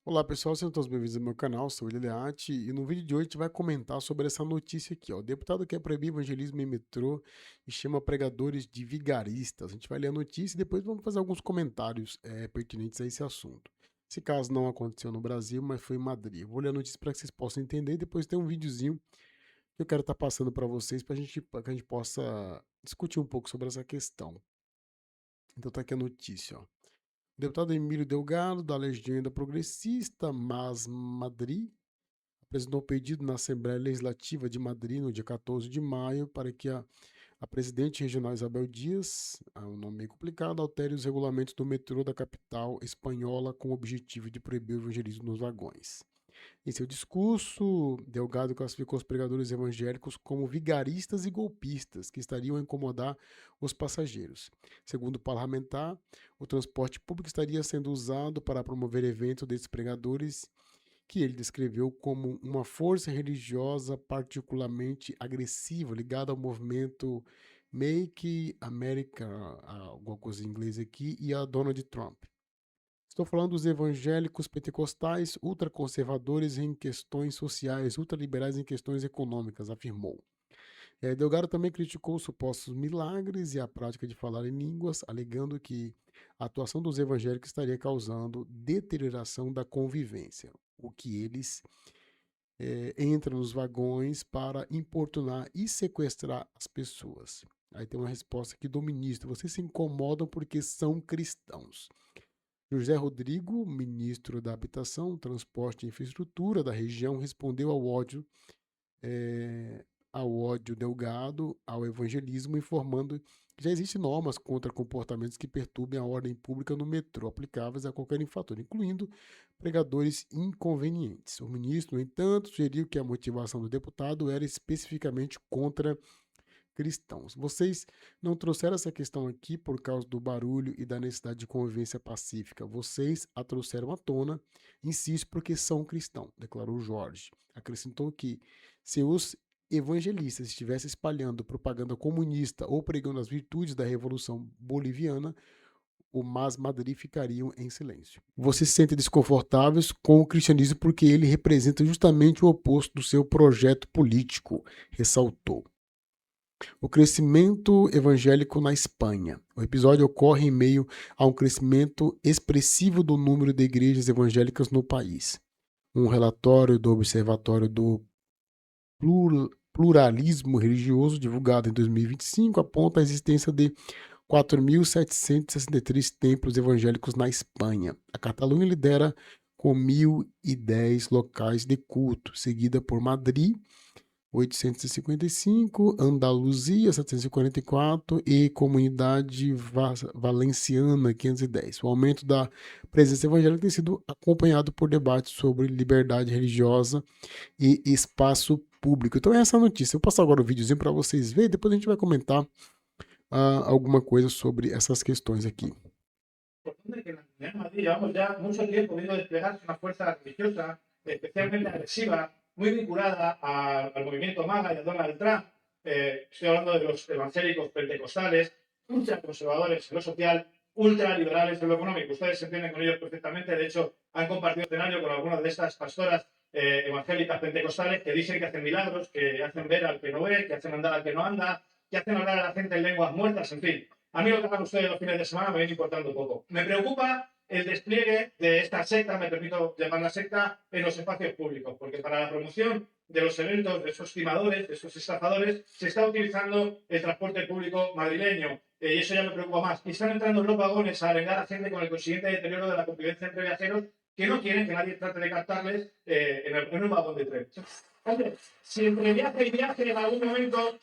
Olá pessoal, sejam todos bem-vindos ao meu canal, sou o Eliade e no vídeo de hoje a gente vai comentar sobre essa notícia aqui, ó. O deputado quer proibir evangelismo em metrô e chama pregadores de vigaristas. A gente vai ler a notícia e depois vamos fazer alguns comentários pertinentes a esse assunto. Esse caso não aconteceu no Brasil, mas foi em Madrid. Eu vou ler a notícia para que vocês possam entender e depois tem um videozinho que eu quero estar passando para vocês para que a gente possa discutir um pouco sobre essa questão. Então tá aqui a notícia, ó. O deputado Emílio Delgado, da Legenda Progressista, Mas Madrid, apresentou um pedido na Assembleia Legislativa de Madrid no dia 14 de maio para que a presidente regional Isabel Dias, um nome meio complicado, altere os regulamentos do metrô da capital espanhola com o objetivo de proibir o evangelismo nos vagões. Em seu discurso, Delgado classificou os pregadores evangélicos como vigaristas e golpistas que estariam a incomodar os passageiros. Segundo o parlamentar, o transporte público estaria sendo usado para promover eventos desses pregadores que ele descreveu como uma força religiosa particularmente agressiva ligada ao movimento Make America, alguma coisa em inglês aqui, e a Donald Trump. Estou falando dos evangélicos pentecostais ultraconservadores em questões sociais, ultraliberais em questões econômicas, afirmou. Delgado também criticou os supostos milagres e a prática de falar em línguas, alegando que a atuação dos evangélicos estaria causando deterioração da convivência, o que eles entram nos vagões para importunar e sequestrar as pessoas. Aí tem uma resposta aqui do ministro: vocês se incomodam porque são cristãos. José Rodrigo, ministro da Habitação, Transporte e Infraestrutura da região, respondeu ao ódio Delgado, ao evangelismo, informando que já existem normas contra comportamentos que perturbem a ordem pública no metrô, aplicáveis a qualquer infrator, incluindo pregadores inconvenientes. O ministro, no entanto, sugeriu que a motivação do deputado era especificamente contra cristãos. Vocês não trouxeram essa questão aqui por causa do barulho e da necessidade de convivência pacífica. Vocês a trouxeram à tona, insisto, porque são cristãos, declarou Jorge. Acrescentou que se os evangelistas estivessem espalhando propaganda comunista ou pregando as virtudes da Revolução Boliviana, o Mas Madrid ficariam em silêncio. Vocês se sentem desconfortáveis com o cristianismo porque ele representa justamente o oposto do seu projeto político, ressaltou. O crescimento evangélico na Espanha. O episódio ocorre em meio a um crescimento expressivo do número de igrejas evangélicas no país. Um relatório do Observatório do Pluralismo Religioso, divulgado em 2025, aponta a existência de 4.763 templos evangélicos na Espanha. A Catalunha lidera com 1.010 locais de culto, seguida por Madrid, 855, Andaluzia 744 e Comunidade Valenciana 510. O aumento da presença evangélica tem sido acompanhado por debates sobre liberdade religiosa e espaço público. Então é essa notícia. Eu vou passar agora o videozinho para vocês verem, depois a gente vai comentar alguma coisa sobre essas questões aqui. Que en la Comunidad de Madrid llevamos ya mucho tiempo viendo desplegarse una fuerza religiosa especialmente agresiva, muy vinculada al movimiento MAGA y a Donald Trump. Estoy hablando de los evangélicos pentecostales, ultraconservadores en lo social, ultraliberales en lo económico. Ustedes se entienden con ellos perfectamente. De hecho, han compartido escenario con algunas de estas pastoras evangélicas pentecostales que dicen que hacen milagros, que hacen ver al que no ve, que hacen andar al que no anda, que hacen hablar a la gente en lenguas muertas, en fin. A mí lo que hagan ustedes los fines de semana me viene importando poco. Me preocupa el despliegue de esta secta, me permito llamarla secta, en los espacios públicos, porque para la promoción de los eventos de esos timadores, de esos estafadores, se está utilizando el transporte público madrileño. Y eso ya me preocupa más. Y están entrando en los vagones a arengar a gente con el consiguiente deterioro de la convivencia entre viajeros que no quieren que nadie trate de captarles en un vagón de tren. Hombre, si entre viaje y viaje en algún momento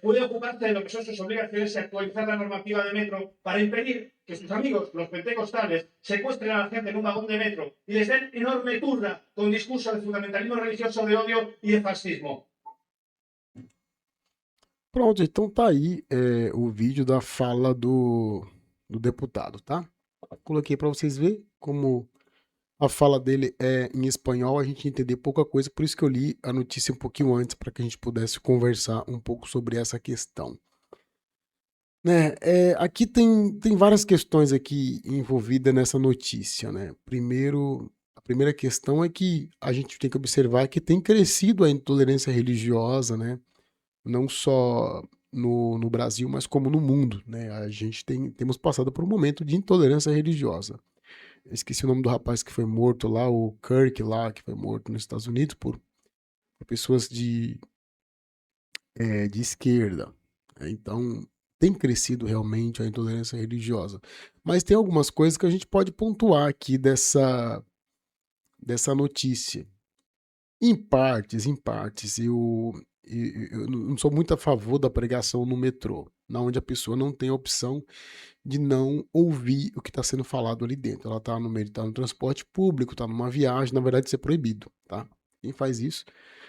puede ocuparse de lo que son sus obligaciones y actualizar la normativa de metro para impedir que sus amigos, los pentecostales, secuestren a la gente en un vagón de metro y les den enorme turra con discurso de fundamentalismo religioso, de odio y de fascismo. Pronto, então tá aí o vídeo da fala do deputado, tá? Coloquei para vocês verem como a fala dele é em espanhol, a gente entender pouca coisa, por isso que eu li a notícia um pouquinho antes, para que a gente pudesse conversar um pouco sobre essa questão. Né, aqui tem várias questões aqui envolvidas nessa notícia, né? Primeiro, primeira questão é que a gente tem que observar que tem crescido a intolerância religiosa, né? Não só no Brasil, mas como no mundo, né? A gente temos passado por um momento de intolerância religiosa. Eu esqueci o nome do rapaz que foi morto lá, o Kirk lá, que foi morto nos Estados Unidos por pessoas de esquerda. Então, tem crescido realmente a intolerância religiosa. Mas tem algumas coisas que a gente pode pontuar aqui dessa notícia. Em partes, em partes. Eu não sou muito a favor da pregação no metrô, na onde a pessoa não tem a opção de não ouvir o que está sendo falado ali dentro. Ela está no meio, está no transporte público, está numa viagem, na verdade isso é proibido, tá? Quem faz isso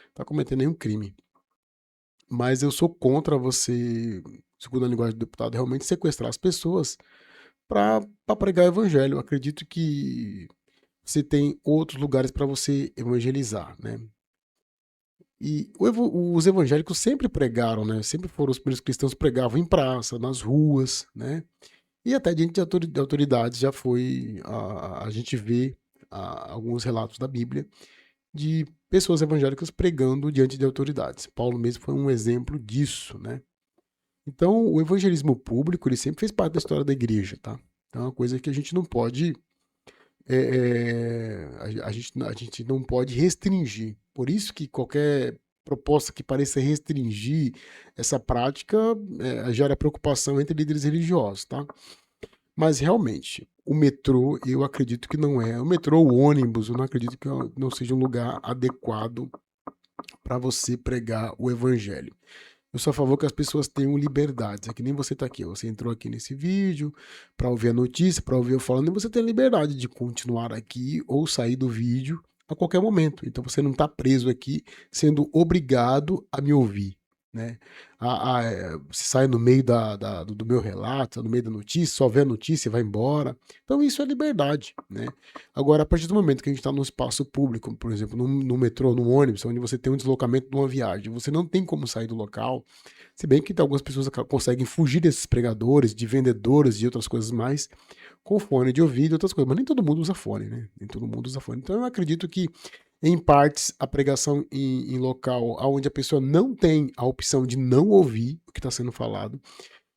está cometendo nenhum crime. Mas eu sou contra você, segundo a linguagem do deputado, realmente sequestrar as pessoas para pregar o evangelho. Eu acredito que você tem outros lugares para você evangelizar, né? E os evangélicos sempre pregaram, né? Sempre foram os primeiros cristãos que pregavam em praça, nas ruas, né? E até diante de autoridades já foi, a gente vê alguns relatos da Bíblia de pessoas evangélicas pregando diante de autoridades. Paulo mesmo foi um exemplo disso, né? Então, o evangelismo público, ele sempre fez parte da história da igreja, tá? Então, é uma coisa que a gente não pode, a gente não pode restringir. Por isso que qualquer proposta que pareça restringir essa prática gera preocupação entre líderes religiosos, tá? Mas realmente, o metrô, eu acredito que não é. O metrô, o ônibus, eu não acredito que não seja um lugar adequado para você pregar o evangelho. Eu sou a favor que as pessoas tenham liberdades. É que nem você está aqui. Você entrou aqui nesse vídeo para ouvir a notícia, para ouvir eu falando, e você tem a liberdade de continuar aqui ou sair do vídeo a qualquer momento. Então você não está preso aqui sendo obrigado a me ouvir. Né? Se sai no meio do meu relato, no meio da notícia, só vê a notícia e vai embora. Então isso é liberdade. Né? Agora, a partir do momento que a gente está num espaço público, por exemplo, no metrô, no ônibus, onde você tem um deslocamento de uma viagem, você não tem como sair do local, se bem que algumas pessoas conseguem fugir desses pregadores, de vendedores e outras coisas mais, com fone de ouvido e outras coisas, mas nem todo mundo usa fone, né? Nem todo mundo usa fone. Então eu acredito que em partes, a pregação em local onde a pessoa não tem a opção de não ouvir o que está sendo falado,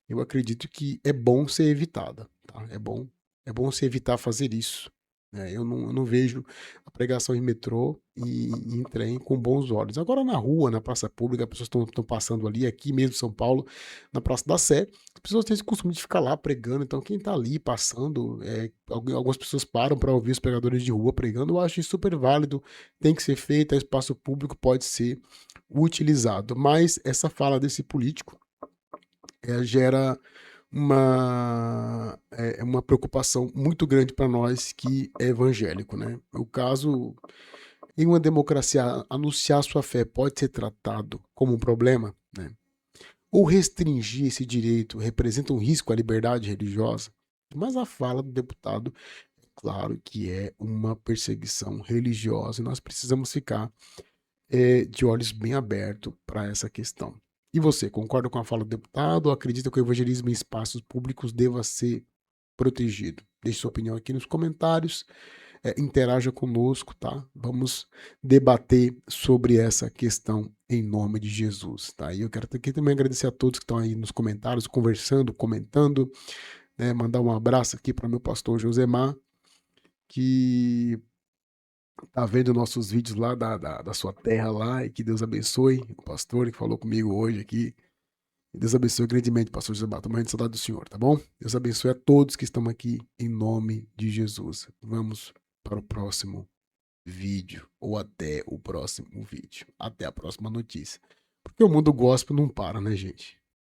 eu acredito que é bom ser evitada. Tá? É bom se evitar fazer isso. Né? Eu não vejo a pregação em metrô e em trem com bons olhos. Agora na rua, na praça pública, as pessoas estão passando ali, aqui mesmo em São Paulo, na Praça da Sé, as pessoas têm esse costume de ficar lá pregando, então quem está ali passando, algumas pessoas param para ouvir os pregadores de rua pregando, eu acho isso super válido, tem que ser feito, o espaço público pode ser utilizado. Mas essa fala desse político gera uma preocupação muito grande para nós que é evangélico, né? O caso, em uma democracia, anunciar sua fé pode ser tratado como um problema, né? Ou restringir esse direito representa um risco à liberdade religiosa? Mas a fala do deputado, é claro que é uma perseguição religiosa e nós precisamos ficar de olhos bem abertos para essa questão. E você, concorda com a fala do deputado ou acredita que o evangelismo em espaços públicos deva ser protegido? Deixe sua opinião aqui nos comentários, interaja conosco, tá? Vamos debater sobre essa questão em nome de Jesus, tá? E eu quero aqui também agradecer a todos que estão aí nos comentários, conversando, comentando, né? Mandar um abraço aqui para meu pastor Josemar, que tá vendo nossos vídeos lá da sua terra lá, e que Deus abençoe o pastor que falou comigo hoje aqui. Deus abençoe grandemente, pastor José Bato. Morrendo de saudade do Senhor, tá bom? Deus abençoe a todos que estão aqui em nome de Jesus. Vamos para o próximo vídeo, ou até o próximo vídeo. Até a próxima notícia. Porque o mundo gospel não para, né, gente?